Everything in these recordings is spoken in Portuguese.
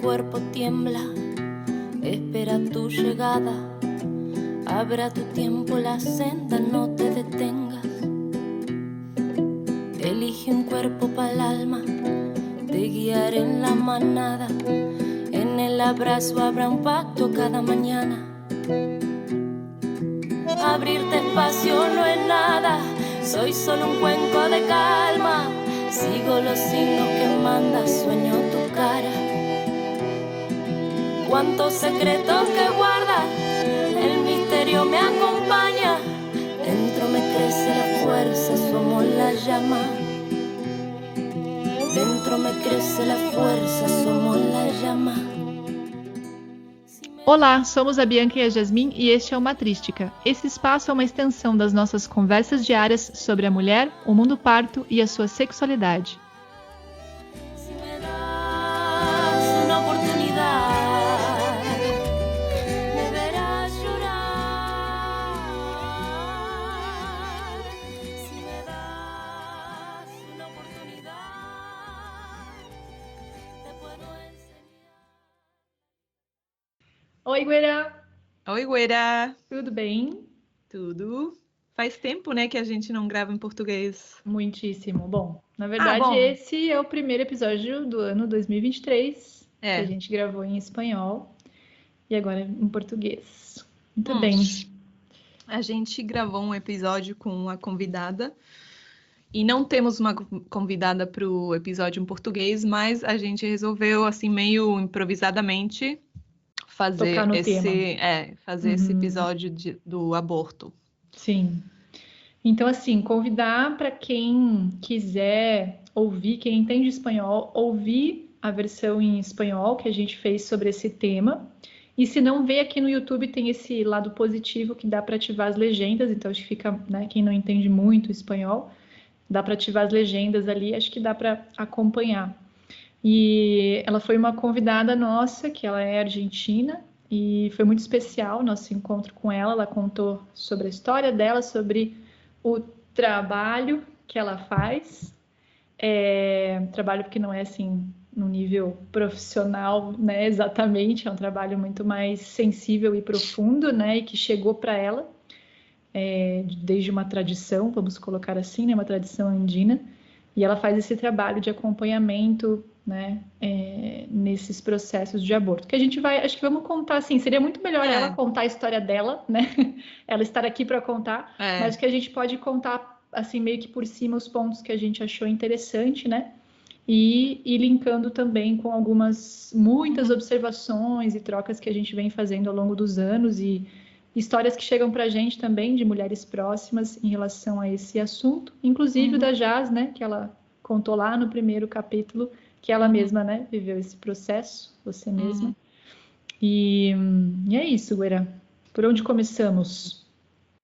cuerpo tiembla, espera tu llegada. Habrá tu tiempo la senda, no te detengas. Elige un cuerpo para el alma, te guiaré en la manada. En el abrazo habrá un pacto cada mañana. Abrirte espacio no es nada, soy solo un cuenco de calma. Sigo los signos que manda, sueño tu cara. Cuántos secretos que guardas, el misterio me acompaña. Dentro me crece la fuerza, somos la llama. Dentro me crece la fuerza, somos la llama. Olá, somos a Bianca e a Jasmin e este é o Matrística. Esse espaço é uma extensão das nossas conversas diárias sobre a mulher, o mundo parto e a sua sexualidade. Oi, Guerá! Oi, Guerá! Tudo bem? Tudo. Faz tempo, né, que a gente não grava em português. Muitíssimo. Bom, na verdade, esse é o primeiro episódio do ano 2023, que a gente gravou em espanhol e agora em português. Muito bem. A gente gravou um episódio com uma convidada e não temos uma convidada para o episódio em português, mas a gente resolveu, assim, meio improvisadamente fazer esse episódio do aborto. Sim. Então, assim, convidar para quem quiser ouvir, quem entende espanhol, ouvir a versão em espanhol que a gente fez sobre esse tema. E se não vê, aqui no YouTube tem esse lado positivo que dá para ativar as legendas, então acho que fica, né, quem não entende muito espanhol, dá para ativar as legendas ali, acho que dá para acompanhar. E ela foi uma convidada nossa, que ela é argentina, e foi muito especial o nosso encontro com ela. Ela contou sobre a história dela, sobre o trabalho que ela faz. Trabalho que não é assim no nível profissional, né, exatamente, é um trabalho muito mais sensível e profundo, né, e que chegou para ela desde uma tradição, vamos colocar assim, né, uma tradição andina. E ela faz esse trabalho de acompanhamento, né, nesses processos de aborto. Que a gente vai, acho que vamos contar assim, seria muito melhor ela contar a história dela, né? Ela estar aqui para contar, mas que a gente pode contar assim meio que por cima os pontos que a gente achou interessante, né? E linkando também com muitas observações e trocas que a gente vem fazendo ao longo dos anos e histórias que chegam para a gente também de mulheres próximas em relação a esse assunto, inclusive o da Jaz, né, que ela contou lá no primeiro capítulo, que ela mesma, né, viveu esse processo, você mesma. E é isso, Guerá. Por onde começamos?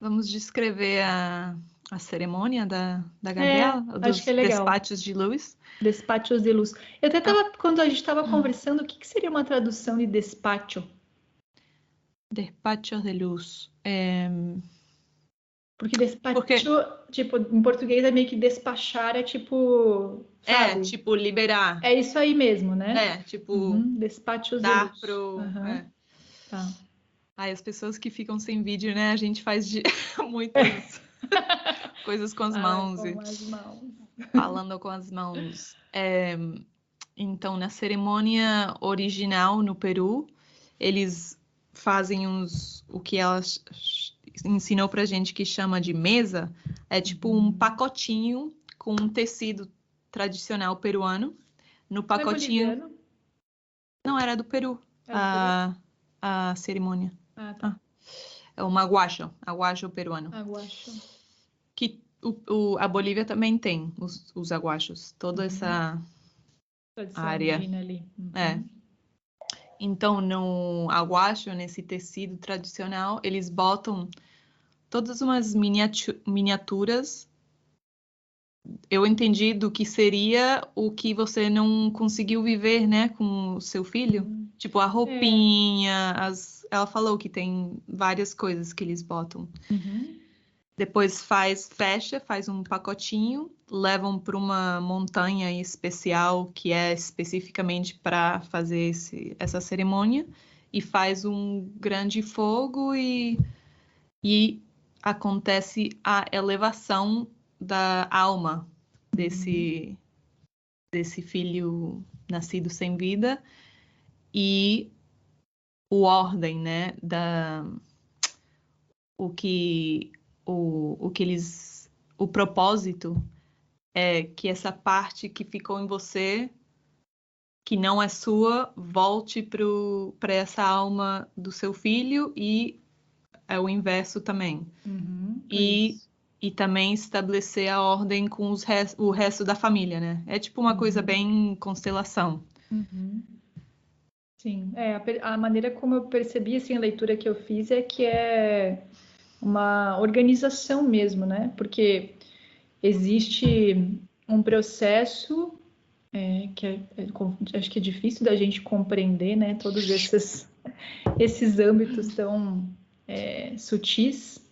Vamos descrever a cerimônia da Gabriela, dos acho que é legal. despachos de luz. Despachos de luz. Eu até estava, quando a gente estava conversando, o que seria uma tradução de despacho? Despachos de luz. Porque despacho, tipo, em português é meio que despachar, é tipo, sabe? Tipo, liberar. É isso aí mesmo, né? Tipo, despachos de dar luz. pro... Tá. Aí as pessoas que ficam sem vídeo, né? A gente faz muitas coisas com as mãos. Com as mãos. Falando com as mãos. Então, na cerimônia original no Peru, eles fazem o que ela ensinou pra gente que chama de mesa. É tipo um pacotinho com um tecido tradicional peruano. No pacotinho... Não é Não, era do Peru. A cerimônia. Tá. É o maguacho, aguacho peruano. Aguacho. Que a Bolívia também tem os aguachos, toda essa tradição área. Ali. Então, no aguacho, nesse tecido tradicional, eles botam todas umas miniaturas. Eu entendi do que seria o que você não conseguiu viver, né, com o seu filho. Tipo, a roupinha, ela falou que tem várias coisas que eles botam. Depois faz um pacotinho, levam para uma montanha especial que é especificamente para fazer essa cerimônia e faz um grande fogo e acontece a elevação da alma desse filho nascido sem vida e o ordem, né, o propósito é que essa parte que ficou em você, que não é sua, volte para essa alma do seu filho e é o inverso também. E também estabelecer a ordem com o resto da família, né? É tipo uma coisa bem constelação. Sim, a maneira como eu percebi, assim, a leitura que eu fiz é que é uma organização mesmo, né? Porque existe um processo acho que é difícil da gente compreender, né? Todos esses âmbitos tão sutis.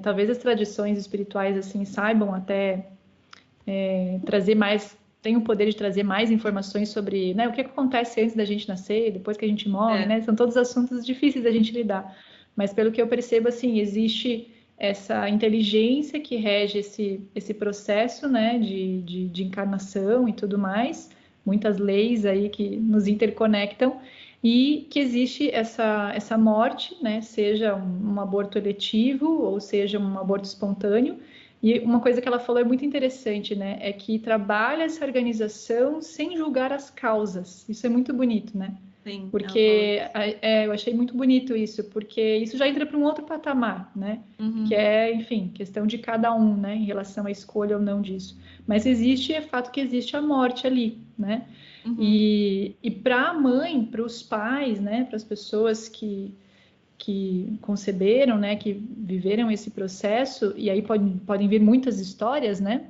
Talvez as tradições espirituais assim saibam até trazer mais, tem o poder de trazer mais informações sobre, né, o que acontece antes da gente nascer, depois que a gente morre, né? São todos assuntos difíceis da gente lidar. Mas pelo que eu percebo, assim, existe essa inteligência que rege esse processo, né, de encarnação e tudo mais, muitas leis aí que nos interconectam, e que existe essa morte, né, seja um aborto eletivo ou seja um aborto espontâneo. E uma coisa que ela falou é muito interessante, né, é que trabalha essa organização sem julgar as causas. Isso é muito bonito, né? Sim, porque eu achei muito bonito isso, porque isso já entra para um outro patamar, né? Que é, enfim, questão de cada um, né, em relação à escolha ou não disso. Mas é fato que existe a morte ali, né? E para a mãe, para os pais, né, para as pessoas que conceberam, né, que viveram esse processo, e aí podem vir muitas histórias, né?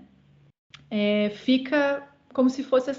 Fica como se fosse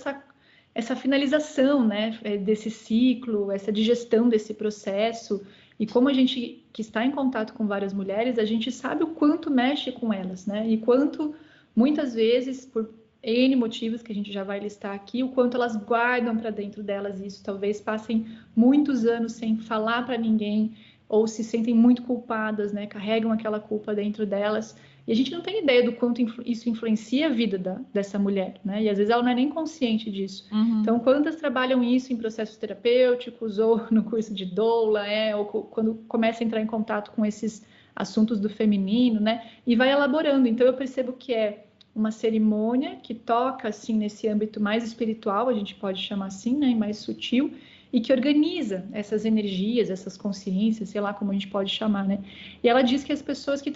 essa finalização, né, desse ciclo, essa digestão desse processo. E como a gente que está em contato com várias mulheres, a gente sabe o quanto mexe com elas, né? E quanto muitas vezes, por N motivos que a gente já vai listar aqui, o quanto elas guardam para dentro delas isso, talvez passem muitos anos sem falar para ninguém ou se sentem muito culpadas, né? Carregam aquela culpa dentro delas. E a gente não tem ideia do quanto isso influencia a vida dessa mulher, né? E às vezes ela não é nem consciente disso. Então, quantas trabalham isso em processos terapêuticos ou no curso de doula, ou quando começa a entrar em contato com esses assuntos do feminino, né? E vai elaborando. Então, eu percebo que é uma cerimônia que toca, assim, nesse âmbito mais espiritual, a gente pode chamar assim, né? Mais sutil, e que organiza essas energias, essas consciências, sei lá como a gente pode chamar, né? E ela diz que as pessoas que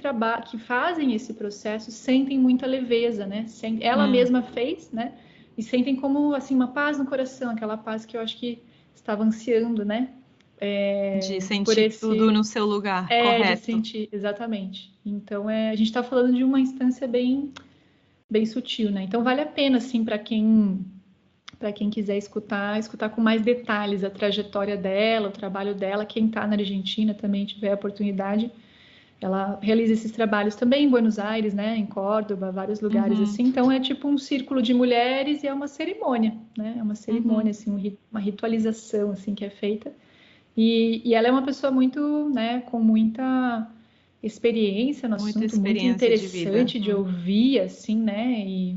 fazem esse processo sentem muita leveza, né? Ela mesma fez, né? E sentem como, assim, uma paz no coração, aquela paz que eu acho que estava ansiando, né? De sentir tudo no seu lugar, correto. De sentir, exatamente. Então, a gente está falando de uma instância bem, bem sutil, né? Então, vale a pena, assim, para quem quiser escutar com mais detalhes a trajetória dela, o trabalho dela. Quem está na Argentina também tiver a oportunidade, ela realiza esses trabalhos também em Buenos Aires, né, em Córdoba, vários lugares assim. Então é tipo um círculo de mulheres e é uma cerimônia, né? É uma cerimônia assim, uma ritualização assim que é feita. E ela é uma pessoa muito, né, com muita experiência no assunto, muito interessante de ouvir assim, né? E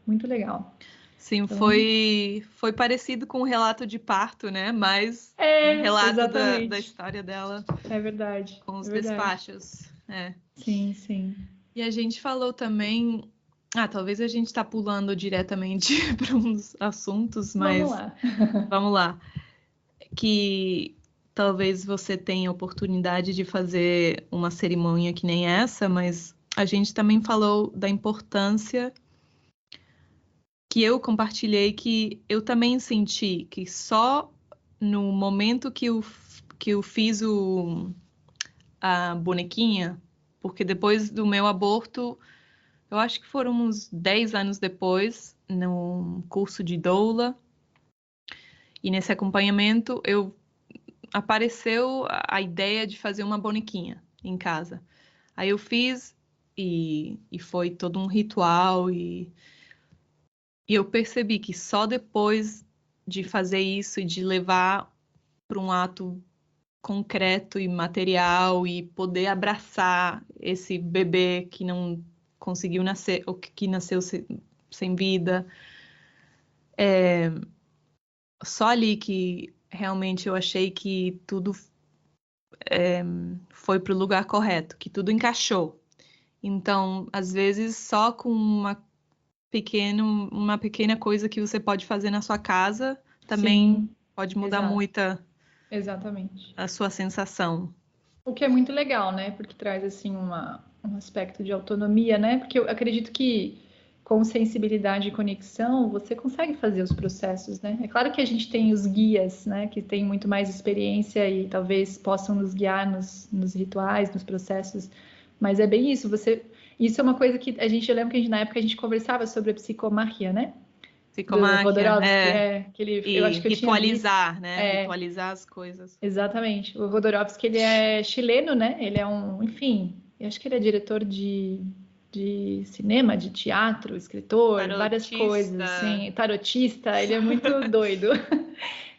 muito legal. Sim, então, foi parecido com o relato de parto, né? Mas o relato da história dela. É verdade. Com os despachos. Sim, sim. E a gente falou também. Talvez a gente está pulando diretamente para uns assuntos, mas. Vamos lá. Que talvez você tenha oportunidade de fazer uma cerimônia que nem essa, mas a gente também falou da importância que eu compartilhei, que eu também senti que só no momento que eu fiz a bonequinha, porque depois do meu aborto, eu acho que foram uns 10 anos depois, no curso de doula, e nesse acompanhamento apareceu a ideia de fazer uma bonequinha em casa. Aí eu fiz e foi todo um ritual e eu percebi que só depois de fazer isso e de levar para um ato concreto e material e poder abraçar esse bebê que não conseguiu nascer ou que nasceu sem vida, só ali que realmente eu achei que tudo foi para o lugar correto, que tudo encaixou. Então, às vezes, só com uma pequena coisa que você pode fazer na sua casa também Sim, pode mudar exato, muito exatamente. a sua sensação. O que é muito legal, né? Porque traz assim um aspecto de autonomia, né? Porque eu acredito que com sensibilidade e conexão você consegue fazer os processos, né? É claro que a gente tem os guias, né? Que têm muito mais experiência e talvez possam nos guiar nos rituais, nos processos. Mas é bem isso. Isso é uma coisa que a gente, eu lembro que na época a gente conversava sobre a psicomarria, né? Do Psicomáquia, Vodorovsky, eu acho e que eu tinha visto. ritualizar, né? É, Ritualizar as coisas. exatamente. O Vodorovsky, ele é chileno, né? Ele é enfim, eu acho que ele é diretor de cinema, de teatro, escritor, várias coisas, Tarotista, assim, tarotista, ele é muito doido.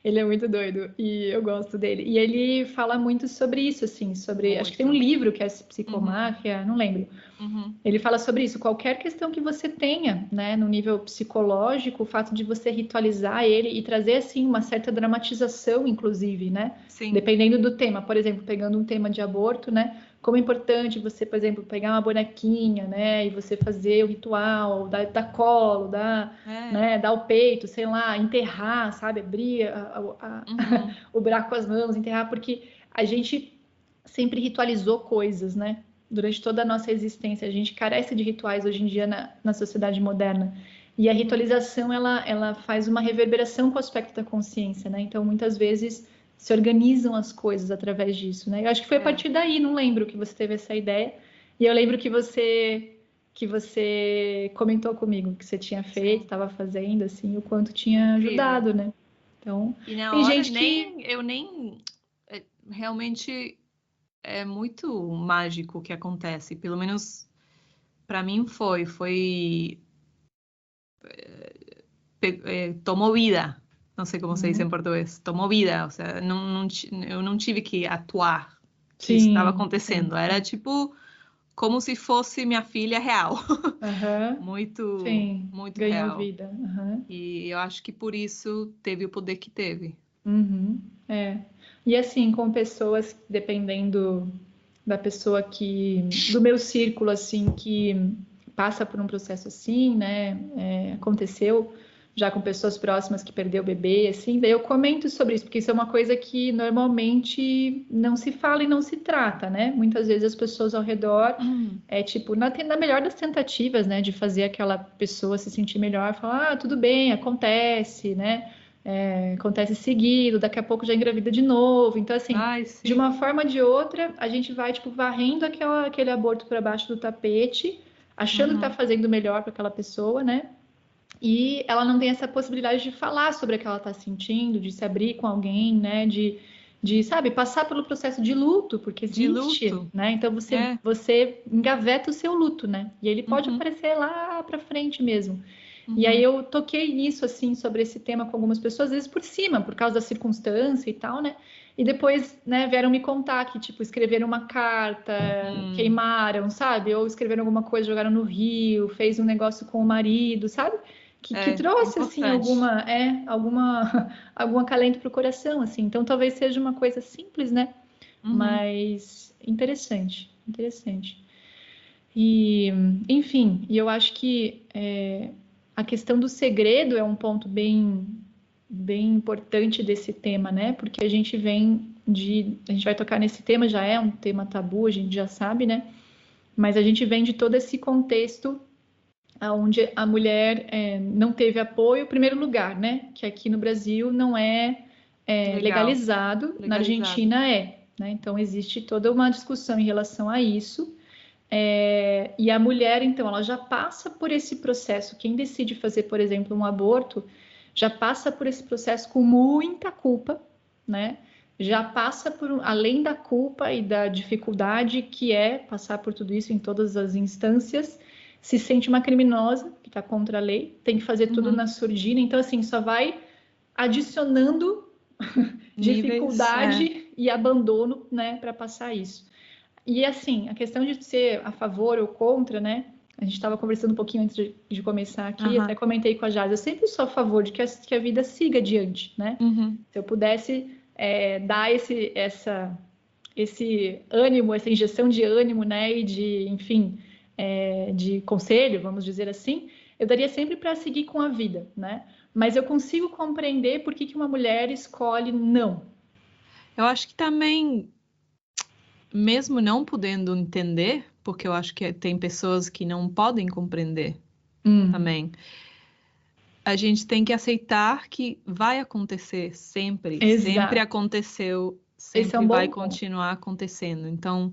Ele é muito doido e eu gosto dele. E ele fala muito sobre isso, assim, acho que tem um muito. livro que é Uhum, Psicomáquia, não lembro. uhum. Ele fala sobre isso, qualquer questão que você tenha, né, no nível psicológico, o fato de você ritualizar ele e trazer, assim, uma certa dramatização, inclusive, né, Sim. dependendo do tema. Por exemplo, pegando um tema de aborto, né, como é importante você, por exemplo, pegar uma bonequinha, né, e você fazer o ritual, dar colo, É. né, dar o peito, sei lá, enterrar, sabe, abrir Uhum. o buraco com as mãos, enterrar, porque a gente sempre ritualizou coisas, né? Durante toda a nossa existência. A gente carece de rituais hoje em dia na sociedade moderna. E a Uhum. ritualização, ela faz uma reverberação com o aspecto da consciência, né? Então, muitas vezes, se organizam as coisas através disso, né? Eu acho que foi a É. partir daí, não lembro, que você teve essa ideia. E eu lembro que você comentou comigo que você tinha feito, Sim. estava fazendo, assim, o quanto tinha Incrível. ajudado, né? Então, E na tem hora gente que... eu nem realmente é muito mágico o que acontece. Pelo menos para mim foi tomou vida. Não sei como se diz em Uhum. português. Tomou vida. Ou seja, eu não tive que atuar que isso estava Sim, sim, acontecendo. Era sim. tipo como se fosse minha filha real. Aham, Muito, sim, muito ganhou real. vida. Aham, E eu acho que por isso teve o poder que teve. uhum, é. E assim, com pessoas, dependendo da pessoa do meu círculo, assim, que passa por um processo assim, né? Aconteceu já com pessoas próximas que perdeu o bebê, assim, daí eu comento sobre isso, porque isso é uma coisa que normalmente não se fala e não se trata, né? Muitas vezes as pessoas ao redor tipo, na melhor das tentativas, né, de fazer aquela pessoa se sentir melhor, falar, tudo bem, acontece, né? Acontece seguido, daqui a pouco já engravida de novo. Então, assim, Ai, de sim. uma forma ou de outra, a gente vai, tipo, varrendo aquele aborto para baixo do tapete, achando que está Uhum. fazendo o melhor para aquela pessoa, né? E ela não tem essa possibilidade de falar sobre o que ela está sentindo, de se abrir com alguém, né? Sabe, passar pelo processo de luto, porque De existe, luto. né? Então você, É. você engaveta o seu luto, né? E ele pode Uhum. aparecer lá para frente mesmo. E aí Uhum. eu toquei nisso, assim, sobre esse tema com algumas pessoas, às vezes por cima, por causa da circunstância e tal, né? E depois, né, vieram me contar que, tipo, escreveram uma carta, Hum. queimaram, sabe? Ou escreveram alguma coisa, jogaram no rio, fez um negócio com o marido, sabe? Que É trouxe, assim, importante. algum acalento pro coração, assim. Então, talvez seja uma coisa simples, né? Uhum. Mas interessante, interessante. E, enfim, e eu acho que a questão do segredo é um ponto bem importante desse tema, né? Porque a gente vai tocar nesse tema, já é um tema tabu, a gente já sabe, né? Mas a gente vem de todo esse contexto onde a mulher não teve apoio, em primeiro lugar, né? Que aqui no Brasil não Legal. legalizado, na Legalizado. Argentina né? Então existe toda uma discussão em relação a isso. E a mulher, então, ela já passa por esse processo. Quem decide fazer, por exemplo, um aborto, já passa por esse processo com muita culpa, né? já passa além da culpa e da dificuldade que é passar por tudo isso em todas as instâncias, se sente uma criminosa que está contra a lei, tem que fazer tudo na surdina, então assim, só vai adicionando dificuldade e abandono, né, para passar isso. E assim, a questão de ser a favor ou contra, né? A gente estava conversando um pouquinho antes de começar aqui, até comentei com a Jade, eu sempre sou a favor de que a vida siga adiante, né? Se eu pudesse dar esse ânimo, essa injeção de ânimo, né? E de, enfim, de conselho, vamos dizer assim, eu daria sempre para seguir com a vida, né? Mas eu consigo compreender por que uma mulher escolhe não. Eu acho que também, mesmo não podendo entender, porque eu acho que tem pessoas que não podem compreender também, a gente tem que aceitar que vai acontecer sempre. Exato. Sempre aconteceu, sempre vai continuar acontecendo. Então,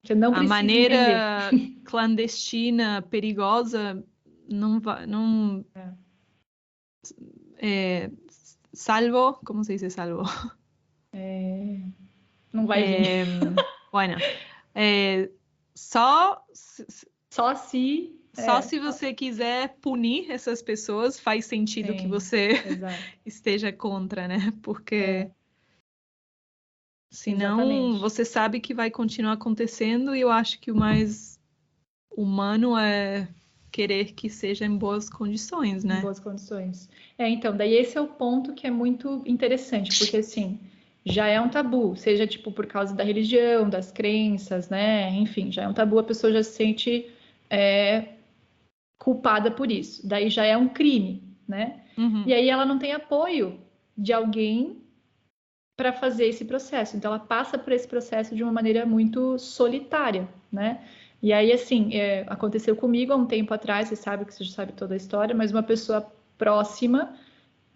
você não a maneira clandestina, perigosa, não vai... Não, salvo, como se diz salvo? Não vai vir. Bueno, só se você quiser punir essas pessoas, faz sentido que você esteja contra, né? Porque senão você sabe que vai continuar acontecendo e eu acho que o mais humano é querer que seja em boas condições, né? Em boas condições. Então, daí esse é o ponto que é muito interessante, porque assim, já é um tabu, seja tipo por causa da religião, das crenças, né? Enfim, já é um tabu, a pessoa já se sente culpada por isso. Daí já é um crime, né? E aí ela não tem apoio de alguém para fazer esse processo. Então ela passa por esse processo de uma maneira muito solitária, né? E aí, assim, aconteceu comigo há um tempo atrás, você já sabe toda a história, mas uma pessoa próxima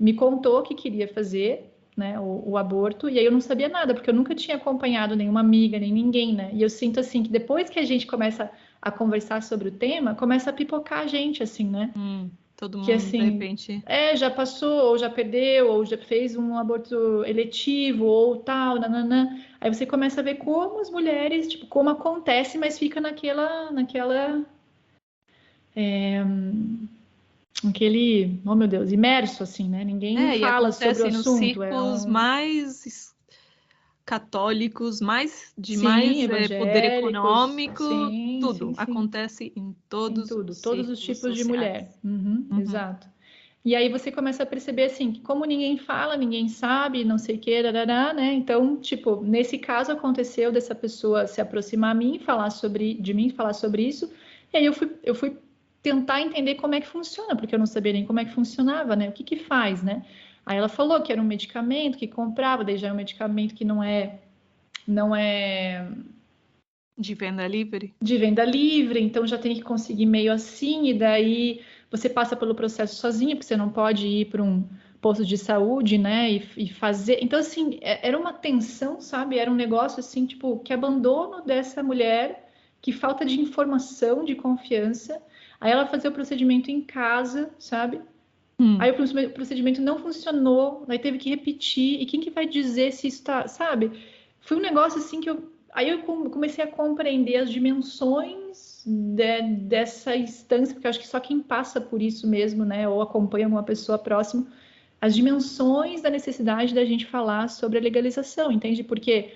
me contou que queria fazer, né, o aborto, e aí eu não sabia nada, porque eu nunca tinha acompanhado nenhuma amiga, nem ninguém, né? E eu sinto, assim, que depois que a gente começa a conversar sobre o tema, começa a pipocar a gente, assim, né? Todo mundo, que, assim, de repente... já passou, ou já perdeu, ou já fez um aborto eletivo, ou tal, nananã. Aí você começa a ver como as mulheres, tipo, como acontece, mas fica aquele, oh meu Deus, imerso, assim, né? Ninguém fala sobre o assunto. E acontece nos círculos mais católicos, mais poder econômico, tudo. Acontece em todos os tipos de mulher. Exato. E aí você começa a perceber, assim, que como ninguém fala, ninguém sabe, não sei o que, né? Então, tipo, nesse caso aconteceu dessa pessoa se aproximar a mim, falar sobre isso, e aí eu fui tentar entender como é que funciona, porque eu não sabia nem como é que funcionava, né? O que faz, né? Aí ela falou que era um medicamento que comprava, daí já é um medicamento que não é de venda livre? De venda livre, então já tem que conseguir meio assim, e daí você passa pelo processo sozinha, porque você não pode ir para um posto de saúde, né, e fazer. Então, assim, era uma tensão, sabe? Era um negócio, assim, tipo, que abandono dessa mulher, que falta de informação, de confiança. Aí ela fazia o procedimento em casa, sabe? Aí o procedimento não funcionou, aí teve que repetir, e quem que vai dizer se isso tá, sabe? Foi um negócio, assim, que Aí eu comecei a compreender as dimensões dessa instância, porque eu acho que só quem passa por isso mesmo, né, ou acompanha uma pessoa próxima, as dimensões da necessidade da gente falar sobre a legalização, entende? Porque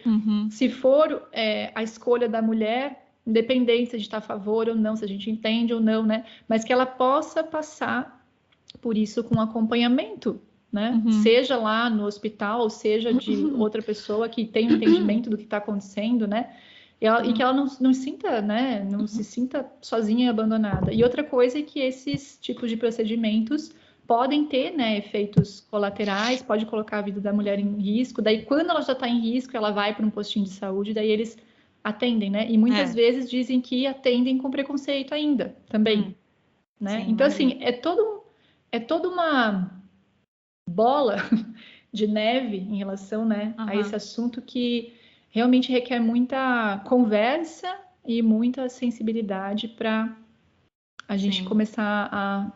se for a escolha da mulher, independente se a gente está a favor ou não, se a gente entende ou não, né, mas que ela possa passar por isso com acompanhamento, né? Seja lá no hospital, seja de outra pessoa que tem um entendimento do que está acontecendo, né? E que ela não sinta, né? Não se sinta sozinha e abandonada. E outra coisa é que esses tipos de procedimentos podem ter, né, efeitos colaterais, pode colocar a vida da mulher em risco. Daí, quando ela já está em risco, ela vai para um postinho de saúde, daí eles atendem, né? E muitas vezes dizem que atendem com preconceito ainda, também, né? Sim, então, assim, é toda uma bola de neve em relação, né, a esse assunto que realmente requer muita conversa e muita sensibilidade para a gente começar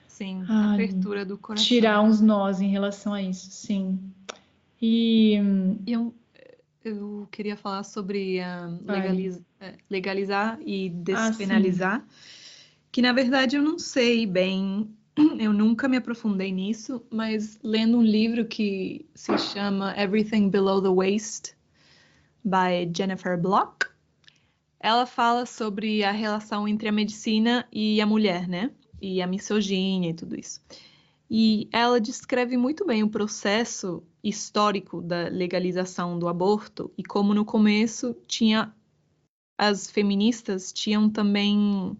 Sim, a abertura do coração. Tirar uns nós em relação a isso, sim. E Eu queria falar sobre Fale. legalizar e Sim. despenalizar, que na verdade eu não sei bem, eu nunca me aprofundei nisso, mas lendo um livro que se chama Everything Below the Waist, by Jennifer Block, ela fala sobre a relação entre a medicina e a mulher, né? E a misoginia e tudo isso. E ela descreve muito bem o processo histórico da legalização do aborto e como no começo as feministas tinham também,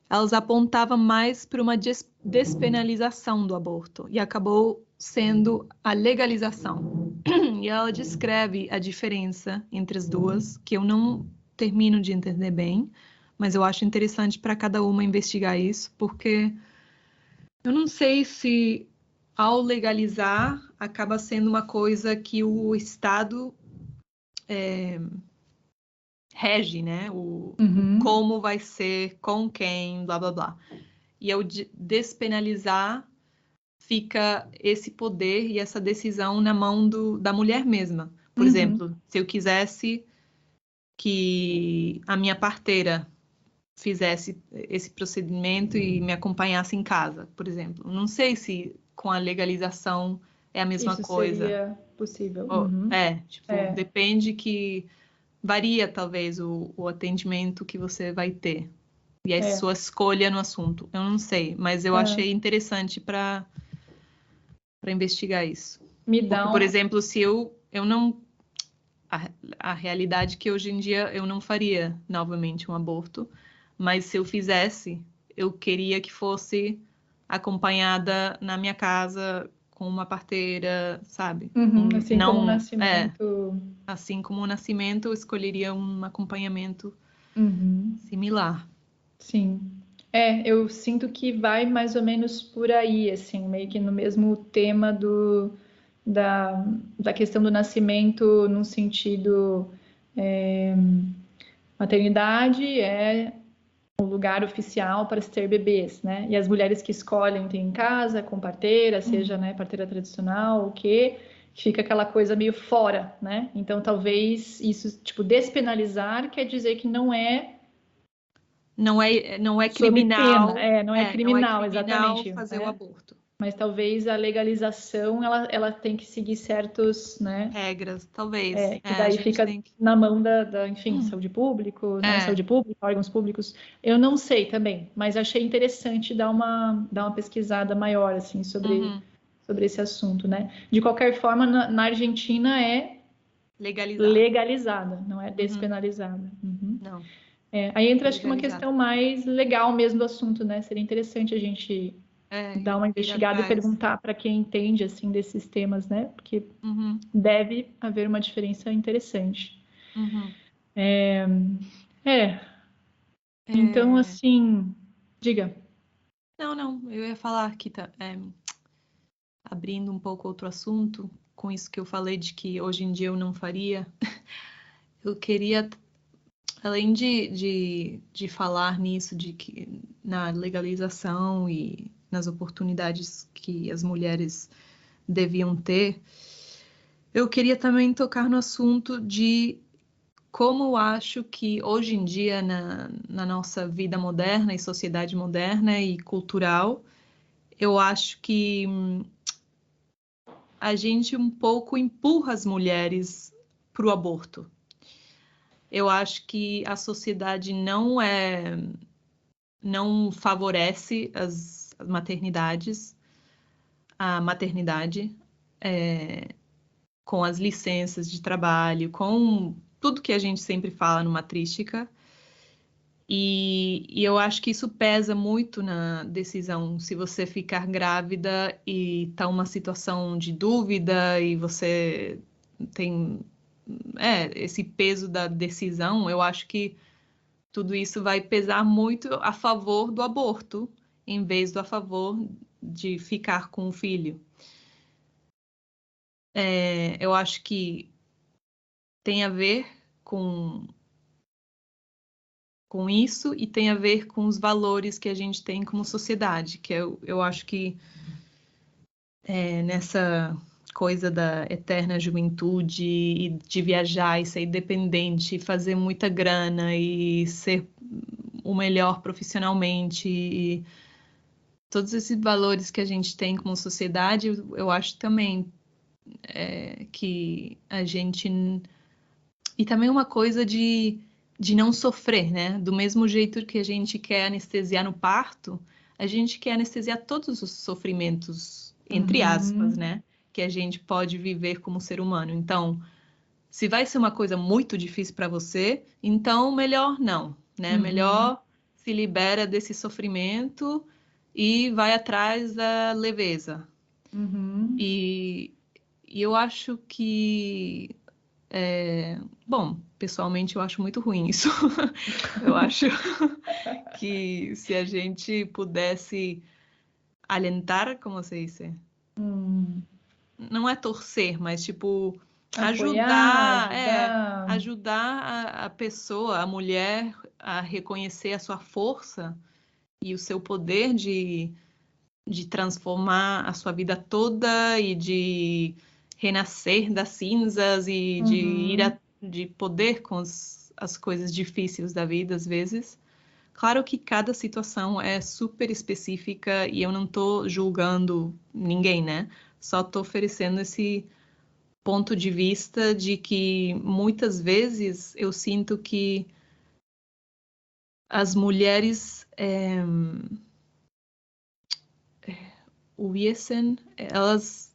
elas apontavam mais para uma despenalização do aborto e acabou sendo a legalização. E ela descreve a diferença entre as duas, que eu não termino de entender bem, mas eu acho interessante para cada uma investigar isso, porque eu não sei se ao legalizar acaba sendo uma coisa que o Estado rege, né? Uhum. Como vai ser, com quem, blá blá blá. E ao despenalizar, fica esse poder e essa decisão na mão da mulher mesma. Por Uhum. exemplo, se eu quisesse que a minha parteira fizesse esse procedimento e me acompanhasse em casa, por exemplo. Não sei se com a legalização é a mesma Isso coisa. seria possível. Uhum. Tipo, É, depende que varia talvez o atendimento que você vai ter e a é, sua escolha no assunto. Eu não sei, mas eu é. achei interessante para investigar isso. Me Porque, dá por um. exemplo, se eu não a realidade é que hoje em dia eu não faria novamente um aborto, mas se eu fizesse, eu queria que fosse acompanhada na minha casa com uma parteira, sabe? Uhum. Assim como o Não nascimento. assim como o nascimento, eu escolheria um acompanhamento Uhum. similar. Sim. Eu sinto que vai mais ou menos por aí, assim, meio que no mesmo tema da, da questão do nascimento, num sentido, é, maternidade é o lugar oficial para se ter bebês, né? E as mulheres que escolhem ter em casa, com parteira, seja, né, parteira tradicional, o quê, fica aquela coisa meio fora, né? Então, talvez isso, tipo, despenalizar quer dizer que Não é sob pena, criminal, não é não é criminal, criminal exatamente, fazer o né? aborto. Mas talvez a legalização ela tem que seguir certos, né? Regras, talvez. Que A daí gente fica tem que. na mão enfim, saúde pública, né? É. Saúde pública, órgãos públicos. Eu não sei também, mas achei interessante dar uma pesquisada maior assim Uhum. sobre esse assunto, né? De qualquer forma, na Argentina é Legalizado. legalizada, não é Uhum. despenalizada. Uhum. Não, Aí entra, acho que uma legalizado. questão mais legal mesmo do assunto, né? Seria interessante a gente dar uma Ir investigada e atrás. perguntar para quem entende assim desses temas, né? Porque Uhum. deve haver uma diferença interessante. Uhum. É, então É, assim, diga. não, eu ia falar que abrindo um pouco outro assunto, com isso que eu falei de que hoje em dia eu não faria, eu queria, além de falar nisso, de que na legalização e nas oportunidades que as mulheres deviam ter, eu queria também tocar no assunto de como eu acho que hoje em dia, na nossa vida moderna e sociedade moderna e cultural, eu acho que a gente um pouco empurra as mulheres para o aborto. Eu acho que a sociedade não favorece as maternidades, a maternidade, com as licenças de trabalho, com tudo que a gente sempre fala numa trística. E eu acho que isso pesa muito na decisão. Se você ficar grávida e tá uma situação de dúvida e você tem esse peso da decisão, eu acho que tudo isso vai pesar muito a favor do aborto, em vez do a favor de ficar com o filho. Eu acho que tem a ver com isso e tem a ver com os valores que a gente tem como sociedade, que eu acho que nessa coisa da eterna juventude e de viajar e ser independente, fazer muita grana e ser o melhor profissionalmente e todos esses valores que a gente tem como sociedade, eu acho também que a gente... E também uma coisa de não sofrer, né? Do mesmo jeito que a gente quer anestesiar no parto, a gente quer anestesiar todos os sofrimentos, entre aspas, né? Que a gente pode viver como ser humano. Então, se vai ser uma coisa muito difícil para você, então melhor não, né? Melhor se libera desse sofrimento e vai atrás da leveza. E eu acho que... bom, pessoalmente eu acho muito ruim isso. Eu acho que se a gente pudesse alentar, como se diz? Não é torcer, mas tipo Apoiar, ajudar a pessoa, a mulher, a reconhecer a sua força e o seu poder de transformar a sua vida toda e de renascer das cinzas e de poder com as coisas difíceis da vida, às vezes. Claro que cada situação é super específica e eu não estou julgando ninguém, né? Só estou oferecendo esse ponto de vista de que muitas vezes eu sinto que as mulheres elas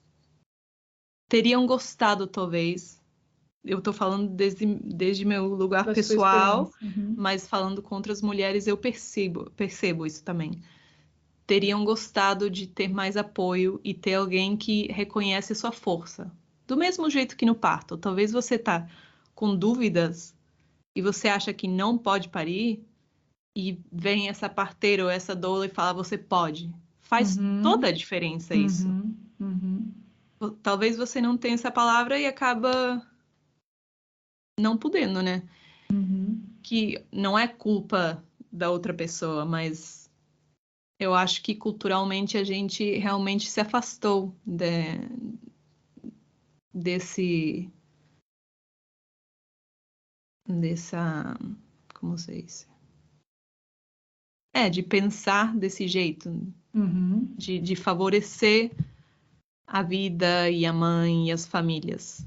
teriam gostado, talvez. Eu estou falando desde meu lugar da pessoal, sua experiência. mas falando com outras mulheres, eu percebo isso também. Teriam gostado de ter mais apoio e ter alguém que reconhece sua força. Do mesmo jeito que no parto. Talvez você tá com dúvidas e você acha que não pode parir e vem essa parteira ou essa doula e fala, você pode. Faz toda a diferença isso. Talvez você não tenha essa palavra e acaba não podendo, né? Que não é culpa da outra pessoa, mas eu acho que culturalmente a gente realmente se afastou dessa, como se diz? De pensar desse jeito, de favorecer a vida e a mãe e as famílias.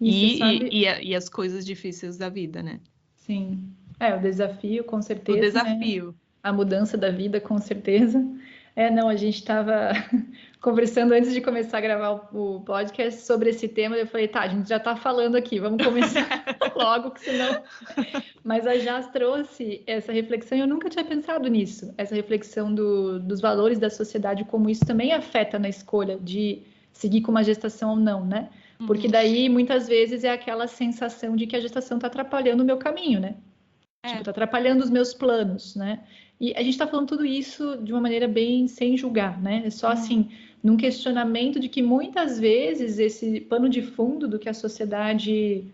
E as coisas difíceis da vida, né? Sim. O desafio, com certeza. O desafio. Né? A mudança da vida, com certeza. Não, a gente estava conversando antes de começar a gravar o podcast sobre esse tema. Eu falei, tá, a gente já está falando aqui, vamos começar logo, que senão... Mas a Jaz trouxe essa reflexão, e eu nunca tinha pensado nisso, essa reflexão dos valores da sociedade, como isso também afeta na escolha de seguir com uma gestação ou não, né? Porque daí, muitas vezes, é aquela sensação de que a gestação está atrapalhando o meu caminho, né? Tipo, está atrapalhando os meus planos, né? E a gente está falando tudo isso de uma maneira bem sem julgar, né? É só assim, num questionamento de que muitas vezes esse pano de fundo do que a sociedade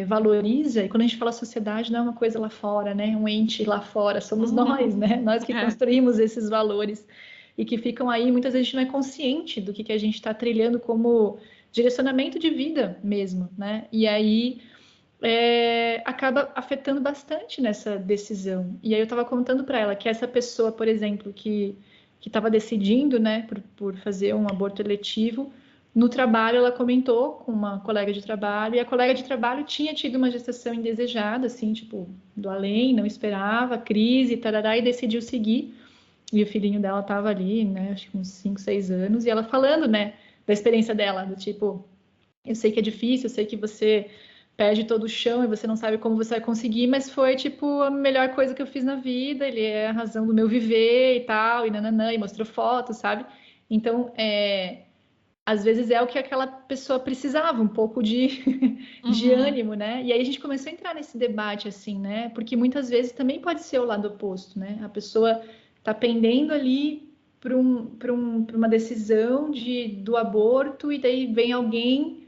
valoriza, e quando a gente fala sociedade não é uma coisa lá fora, né? Um ente lá fora, somos nós, né? Nós que construímos esses valores e que ficam aí, muitas vezes a gente não é consciente do que a gente está trilhando como direcionamento de vida mesmo, né? E aí acaba afetando bastante nessa decisão. E aí eu estava contando para ela que essa pessoa, por exemplo, que estava decidindo, né, por fazer um aborto eletivo, no trabalho ela comentou com uma colega de trabalho, e a colega de trabalho tinha tido uma gestação indesejada, assim, tipo, do além, não esperava, crise, tarará, e decidiu seguir. E o filhinho dela estava ali, né, acho que uns 5, 6 anos, e ela falando, né, da experiência dela, do tipo, eu sei que é difícil, eu sei que você perde todo o chão e você não sabe como você vai conseguir, mas foi, tipo, a melhor coisa que eu fiz na vida, ele é a razão do meu viver e tal, e nananã, e mostrou fotos, sabe? Então, às vezes é o que aquela pessoa precisava, um pouco de ânimo, né? E aí a gente começou a entrar nesse debate, assim, né? Porque muitas vezes também pode ser o lado oposto, né? A pessoa tá pendendo ali para uma decisão do aborto, e daí vem alguém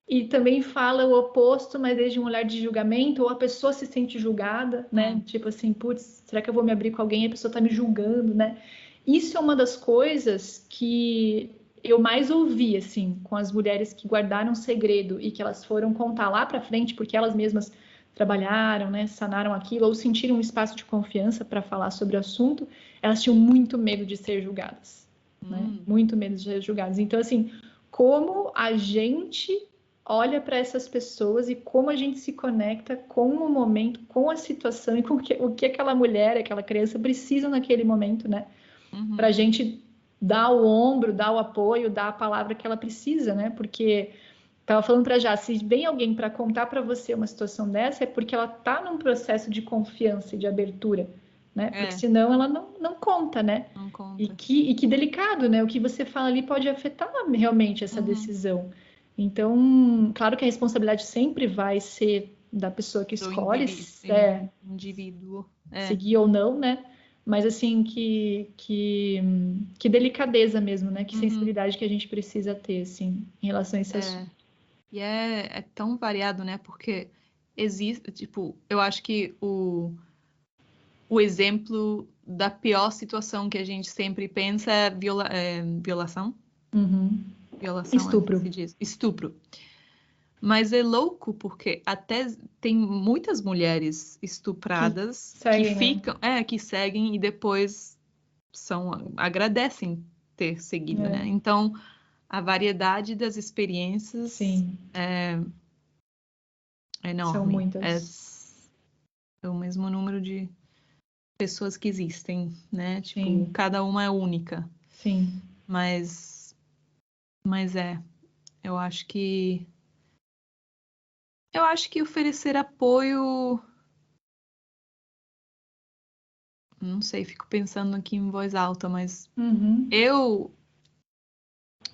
e também fala o oposto, mas desde um olhar de julgamento, ou a pessoa se sente julgada, né? Tipo assim, putz, será que eu vou me abrir com alguém e a pessoa tá me julgando, né? Isso é uma das coisas que eu mais ouvi, assim, com as mulheres que guardaram segredo e que elas foram contar lá para frente, porque elas mesmas trabalharam, né, sanaram aquilo, ou sentiram um espaço de confiança para falar sobre o assunto, elas tinham muito medo de ser julgadas, né? Muito medo de ser julgadas. Então, assim, como a gente olha para essas pessoas e como a gente se conecta com o momento, com a situação e com o que aquela mulher, aquela criança precisa naquele momento, né? Para a gente dar o ombro, dar o apoio, dar a palavra que ela precisa, né? Porque estava falando para já, se vem alguém para contar para você uma situação dessa, é porque ela está num processo de confiança e de abertura, né? Porque senão ela não conta, né? Não conta. E que delicado, né? O que você fala ali pode afetar realmente essa decisão. Então, claro que a responsabilidade sempre vai ser da pessoa que escolhe indivíduo. Seguir ou não, né? Mas assim, que delicadeza mesmo, né? Que sensibilidade que a gente precisa ter, assim, em relação a esse assunto. E é tão variado, né? Porque existe, tipo, eu acho que o exemplo da pior situação que a gente sempre pensa é violação. Violação, Estupro. se diz. Estupro. Mas é louco porque até tem muitas mulheres estupradas que seguem e depois agradecem ter seguido, né? Então, a variedade das experiências é enorme. São muitas. É o mesmo número de pessoas que existem, né? Tipo, cada uma é única. Sim. Mas eu acho que oferecer apoio, não sei, fico pensando aqui em voz alta, mas eu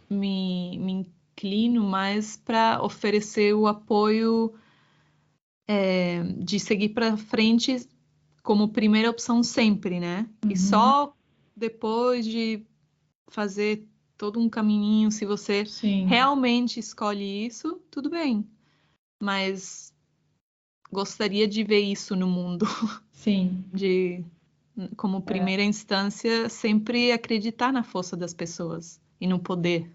me inclino mais para oferecer o apoio de seguir para frente como primeira opção sempre, né? E só depois de fazer todo um caminhinho, se você realmente escolhe isso, tudo bem. Mas gostaria de ver isso no mundo. Sim. Como primeira instância, sempre acreditar na força das pessoas e no poder.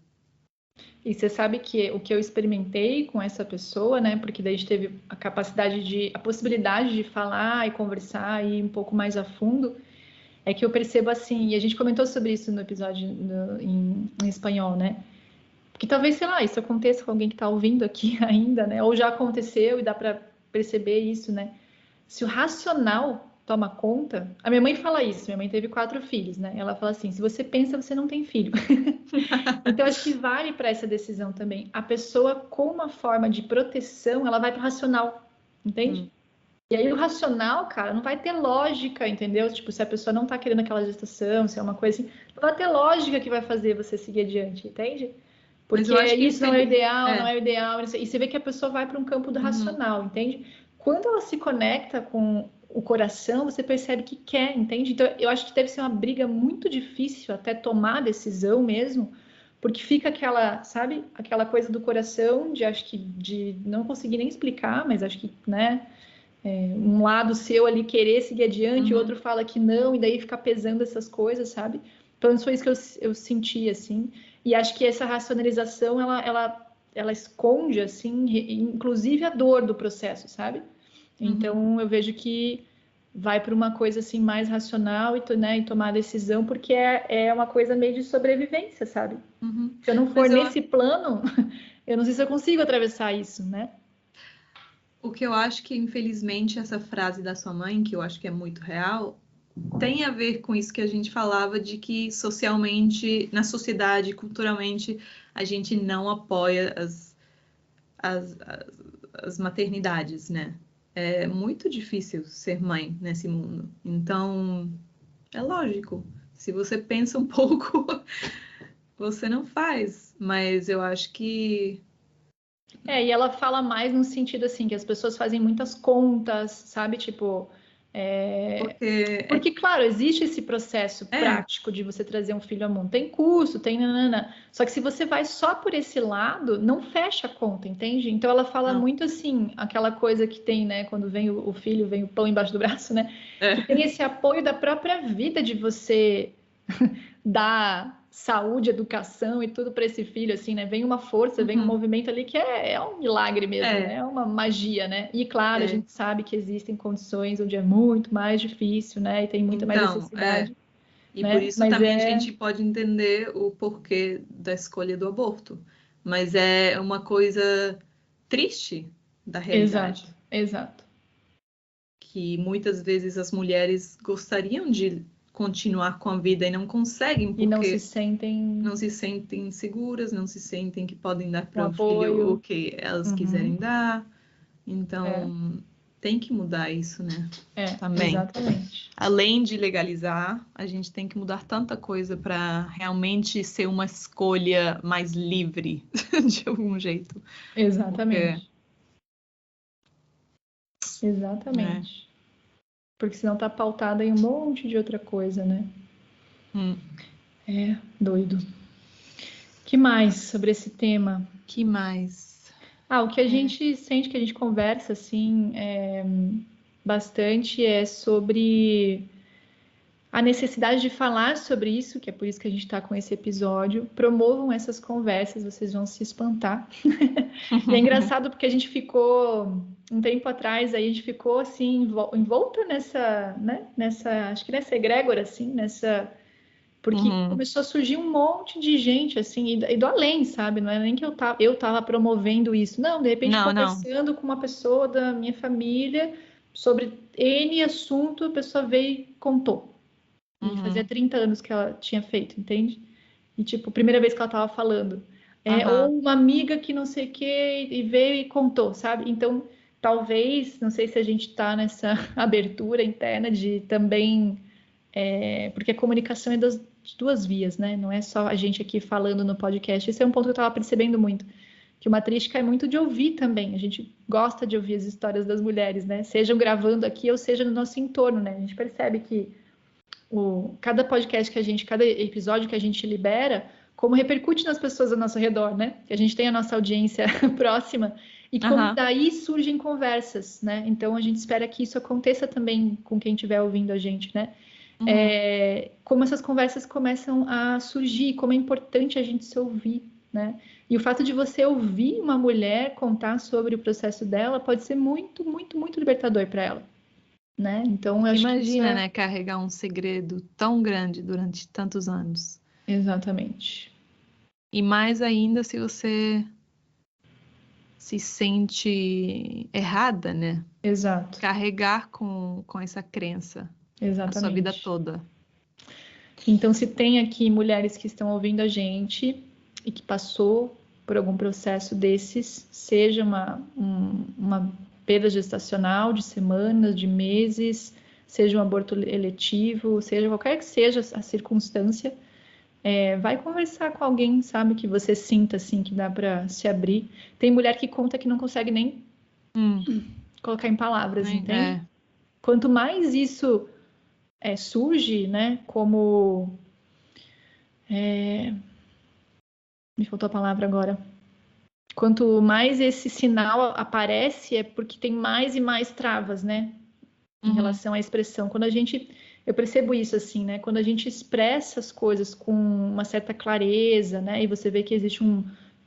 E você sabe que o que eu experimentei com essa pessoa, né? Porque daí a gente teve a possibilidade de falar e conversar e ir um pouco mais a fundo, é que eu percebo assim, e a gente comentou sobre isso no episódio em espanhol, né? Porque talvez, sei lá, isso aconteça com alguém que está ouvindo aqui ainda, né? Ou já aconteceu e dá para perceber isso, né? Se o racional toma conta... A minha mãe fala isso, minha mãe teve 4 filhos, né? Ela fala assim, se você pensa, você não tem filho. Então, acho que vale para essa decisão também. A pessoa, com uma forma de proteção, ela vai para o racional, entende? E aí o racional, cara, não vai ter lógica, entendeu? Tipo, se a pessoa não tá querendo aquela gestação, se é uma coisa assim, não vai ter lógica que vai fazer você seguir adiante, entende? Porque isso não é o ideal, não é o ideal. E você vê que a pessoa vai para um campo do racional, entende? Quando ela se conecta com o coração, você percebe que quer, entende? Então, eu acho que deve ser uma briga muito difícil até tomar a decisão mesmo, porque fica aquela, sabe? Aquela coisa do coração, de não conseguir nem explicar, mas acho que, né? Um lado seu ali querer seguir adiante, o outro fala que não, e daí fica pesando essas coisas, sabe? Então, foi isso que eu senti, assim. E acho que essa racionalização, ela esconde, assim, inclusive a dor do processo, sabe? Então, eu vejo que vai para uma coisa, assim, mais racional e tomar a decisão, porque é uma coisa meio de sobrevivência, sabe? Se eu não for nesse plano, eu não sei se eu consigo atravessar isso, né? O que eu acho que, infelizmente, essa frase da sua mãe, que eu acho que é muito real, tem a ver com isso que a gente falava de que socialmente, na sociedade, culturalmente, a gente não apoia as maternidades, né? É muito difícil ser mãe nesse mundo. Então, é lógico. Se você pensa um pouco, você não faz. Mas eu acho que... E ela fala mais no sentido assim, que as pessoas fazem muitas contas, sabe? Tipo, porque, claro, existe esse processo prático de você trazer um filho ao mundo. Tem custo, tem nanana. Só que se você vai só por esse lado, não fecha a conta, entende? Então ela fala muito assim, aquela coisa que tem, né? Quando vem o filho, vem o pão embaixo do braço, né? Que tem esse apoio da própria vida de você dar saúde, educação e tudo para esse filho, assim, né? Vem uma força, vem um movimento ali que é um milagre mesmo, né? É uma magia, né? E claro, a gente sabe que existem condições onde é muito mais difícil, né? E tem muita mais necessidade. E né? por isso Mas também a gente pode entender o porquê da escolha do aborto. Mas é uma coisa triste da realidade. Exato. Que muitas vezes as mulheres gostariam de continuar com a vida e não conseguem porque E não se sentem seguras, não se sentem que podem dar para o apoio. filho o que elas quiserem dar. Então, tem que mudar isso, né? Também. Exatamente. Além de legalizar, a gente tem que mudar tanta coisa para realmente ser uma escolha mais livre, de algum jeito. Exatamente. Exatamente. Porque senão tá pautada em um monte de outra coisa, né? É doido. Que mais sobre esse tema? Que mais? O que a gente sente, que a gente conversa assim bastante é sobre a necessidade de falar sobre isso, que é por isso que a gente está com esse episódio. Promovam essas conversas, vocês vão se espantar. E é engraçado porque a gente ficou um tempo atrás, aí a gente ficou assim envolta nessa, né? Acho que nessa egrégora assim, porque começou a surgir um monte de gente assim e do além, sabe? Não é nem que eu tava promovendo isso, não. De repente conversando com uma pessoa da minha família sobre N assunto, a pessoa veio e contou. E fazia 30 anos que ela tinha feito, entende? E, tipo, primeira vez que ela tava falando. Ou uma amiga que não sei o que e veio e contou, sabe? Então, talvez, não sei se a gente tá nessa abertura interna de também... porque a comunicação é de duas vias, né? Não é só a gente aqui falando no podcast. Esse é um ponto que eu tava percebendo muito. Que o Matrística é muito de ouvir também. A gente gosta de ouvir as histórias das mulheres, né? Sejam gravando aqui ou seja no nosso entorno, né? A gente percebe que cada podcast que cada episódio que a gente libera, como repercute nas pessoas ao nosso redor, né? Que a gente tem a nossa audiência próxima e como daí surgem conversas, né? Então a gente espera que isso aconteça também com quem estiver ouvindo a gente, né? Como essas conversas começam a surgir, como é importante a gente se ouvir, né? E o fato de você ouvir uma mulher contar sobre o processo dela pode ser muito, muito, muito libertador para ela. Né? Então, eu acho Imagina, né, carregar um segredo tão grande durante tantos anos. Exatamente. E mais ainda se você se sente errada, né? Exato. Carregar com essa crença. Exatamente. A sua vida toda. Então, se tem aqui mulheres que estão ouvindo a gente e que passou por algum processo desses, seja uma perda gestacional de semanas, de meses, seja um aborto eletivo, seja qualquer que seja a circunstância, vai conversar com alguém, sabe, que você sinta assim que dá para se abrir. Tem mulher que conta que não consegue nem colocar em palavras, entende? Quanto mais isso surge, né, como me faltou a palavra agora. Quanto mais esse sinal aparece, é porque tem mais e mais travas, né? Em relação à expressão. Eu percebo isso assim, né? Quando a gente expressa as coisas com uma certa clareza, né? E você vê que existe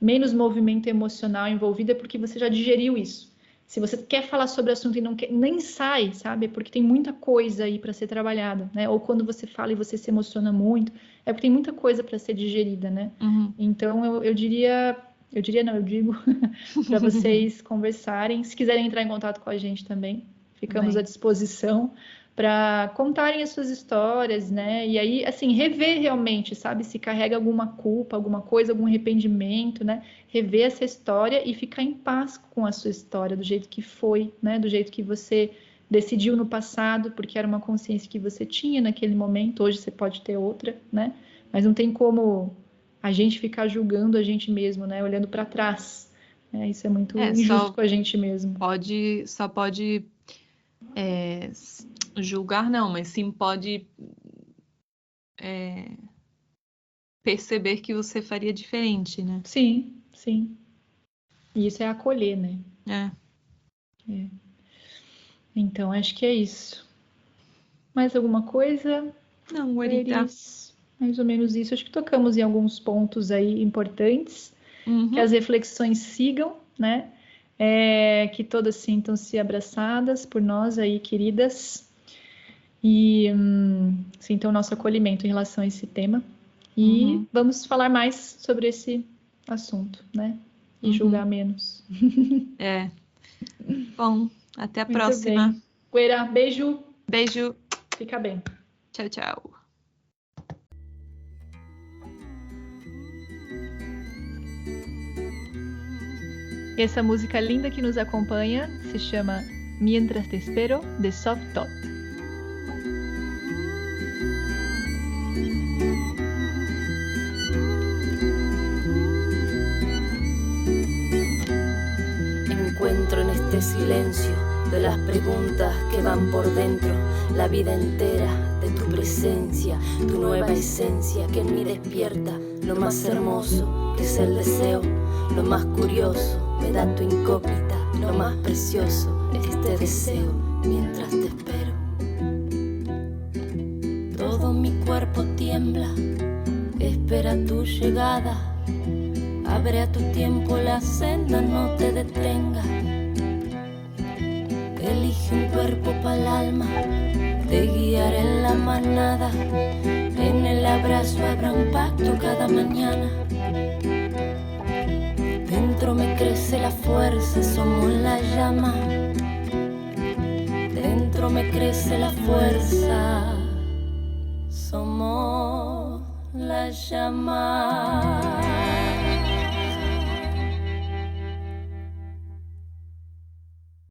menos movimento emocional envolvido, é porque você já digeriu isso. Se você quer falar sobre o assunto e não quer, nem sai, sabe? É porque tem muita coisa aí para ser trabalhada, né? Ou quando você fala e você se emociona muito, é porque tem muita coisa para ser digerida, né? Então eu digo para vocês conversarem. Se quiserem entrar em contato com a gente também, ficamos à disposição para contarem as suas histórias, né? E aí, assim, rever realmente, sabe? Se carrega alguma culpa, alguma coisa, algum arrependimento, né? Rever essa história e ficar em paz com a sua história, do jeito que foi, né? Do jeito que você decidiu no passado, porque era uma consciência que você tinha naquele momento. Hoje você pode ter outra, né? Mas não tem como a gente ficar julgando a gente mesmo, né? Olhando para trás. Isso é muito injusto com a gente mesmo. Só pode julgar, não, mas sim pode perceber que você faria diferente, né? Sim. E isso é acolher, né? Então, acho que é isso. Mais alguma coisa? Não, Guarita. Mais ou menos isso. Acho que tocamos em alguns pontos aí importantes. Que as reflexões sigam, né? Que todas sintam-se abraçadas por nós aí, queridas. E sintam o nosso acolhimento em relação a esse tema. E vamos falar mais sobre esse assunto, né? E julgar menos. Bom, até a Muito próxima. bem. Gueira, beijo. Beijo. Fica bem. Tchau, tchau. Essa música linda que nos acompanha se chama Mientras Te Espero, de Soft Tot. Encuentro en este silencio de las preguntas que van por dentro, la vida entera de tu presencia, tu nueva esencia que en mí despierta lo más hermoso que es el deseo, lo más curioso me da tu incógnita, lo más precioso es este deseo mientras te espero. Todo mi cuerpo tiembla, espera tu llegada. Abre a tu tiempo la senda, no te detengas. Elige un cuerpo pa'l alma, te guiaré en la manada. En el abrazo habrá un pacto cada mañana. Dentro me crece la fuerza, somos la llama. Dentro me crece la fuerza, somos la llama.